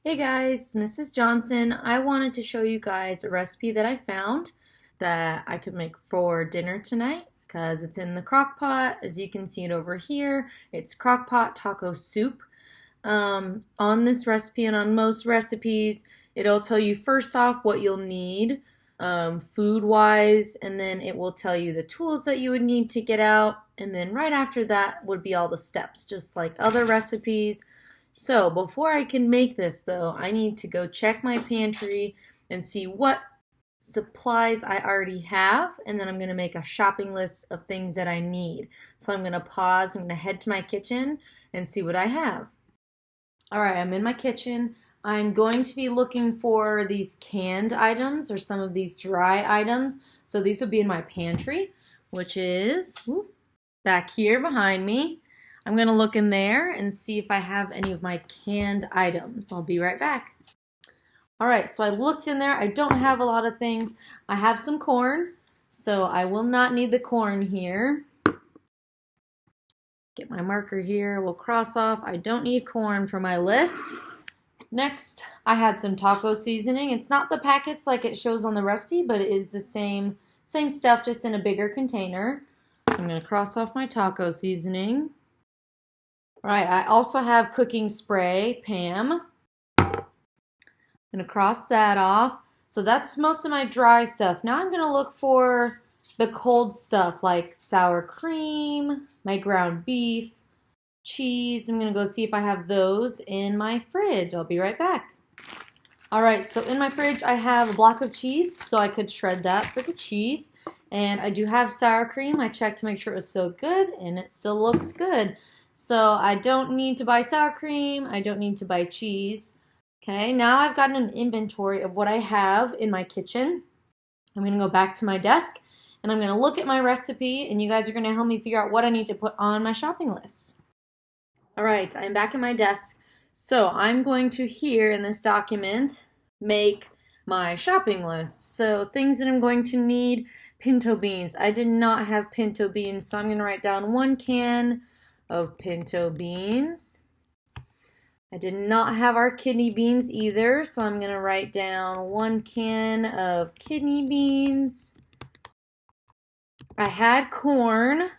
Hey guys, it's Mrs. Johnson. I wanted to show you guys a recipe that I found that I could make for dinner tonight because it's in the crock pot. As you can see it over here, it's crock pot taco soup. On this recipe and on most recipes, it'll tell you first off what you'll need food-wise, and then it will tell you the tools that you would need to get out, and then right after that would be all the steps, just like other recipes. So before I can make this though, I need to go check my pantry and see what supplies I already have, and then I'm going to make a shopping list of things that I need. So I'm going to pause, I'm going to head to my kitchen and see what I have. All right, I'm in my kitchen. I'm going to be looking for these canned items or some of these dry items. So these would be in my pantry, which is back here behind me. I'm going to look in there and see if I have any of my canned items. I'll be right back. All right, so I looked in there. I don't have a lot of things. I have some corn, so I will not need the corn here. Get my marker here. We'll cross off. I don't need corn for my list. Next, I had some taco seasoning. It's not the packets like it shows on the recipe, but it is the same stuff, just in a bigger container. So I'm going to cross off my taco seasoning. All right, I also have cooking spray, Pam. I'm going to cross that off. So that's most of my dry stuff. Now I'm going to look for the cold stuff like sour cream, my ground beef, cheese. I'm going to go see if I have those in my fridge. I'll be right back. All right, so in my fridge I have a block of cheese, so I could shred that for the cheese. And I do have sour cream. I checked to make sure it was still good, and it still looks good. So I don't need to buy sour cream. I don't need to buy cheese. Okay, now I've gotten an inventory of what I have in my kitchen. I'm going to go back to my desk, and I'm going to look at my recipe, and you guys are going to help me figure out what I need to put on my shopping list. All right, I'm back at my desk. So I'm going to here in this document make my shopping list. So things that I'm going to need: pinto beans. I did not have pinto beans, so I'm going to write down 1 can of pinto beans. I did not have our kidney beans either, so I'm going to write down 1 can of kidney beans. I had corn.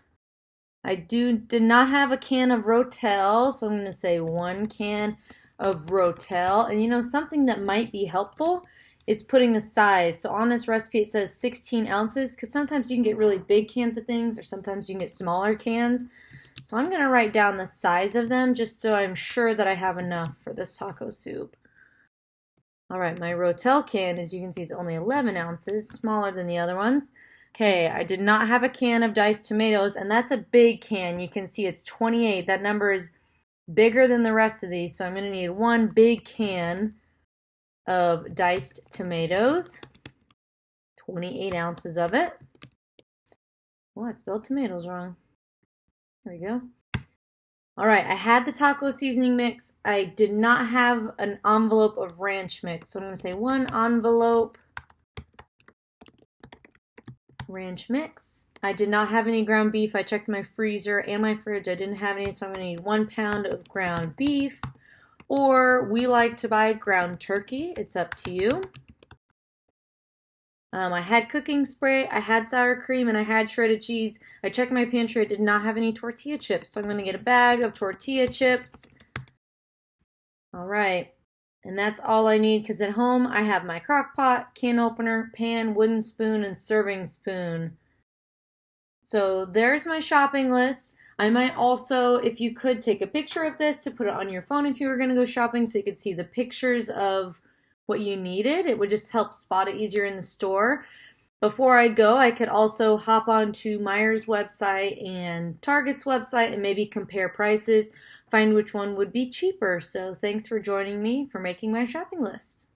I did not have a can of Rotel, so I'm going to say 1 can of Rotel. And you know, something that might be helpful is putting the size. So on this recipe it says 16 ounces, because sometimes you can get really big cans of things, or sometimes you can get smaller cans. So I'm going to write down the size of them just so I'm sure that I have enough for this taco soup. All right, my Rotel can, as you can see, is only 11 ounces, smaller than the other ones. Okay, I did not have a can of diced tomatoes, and that's a big can. You can see it's 28. That number is bigger than the rest of these, so I'm going to need 1 big can of diced tomatoes, 28 ounces of it. Oh, I spelled tomatoes wrong. There we go. All right, I had the taco seasoning mix. I did not have an envelope of ranch mix, so I'm going to say 1 envelope ranch mix. I did not have any ground beef. I checked my freezer and my fridge. I didn't have any, so I'm going to need 1 pound of ground beef. Or we like to buy ground turkey. It's up to you. I had cooking spray, I had sour cream, and I had shredded cheese. I checked my pantry. I did not have any tortilla chips, so I'm going to get a bag of tortilla chips. All right, and that's all I need, because at home I have my crock pot, can opener, pan, wooden spoon, and serving spoon. So there's my shopping list. I might also, if you could, take a picture of this to put it on your phone if you were going to go shopping, so you could see the pictures of what you needed. It would just help spot it easier in the store. Before I go, I could also hop onto Meijer's website and Target's website and maybe compare prices, find which one would be cheaper. So thanks for joining me for making my shopping list.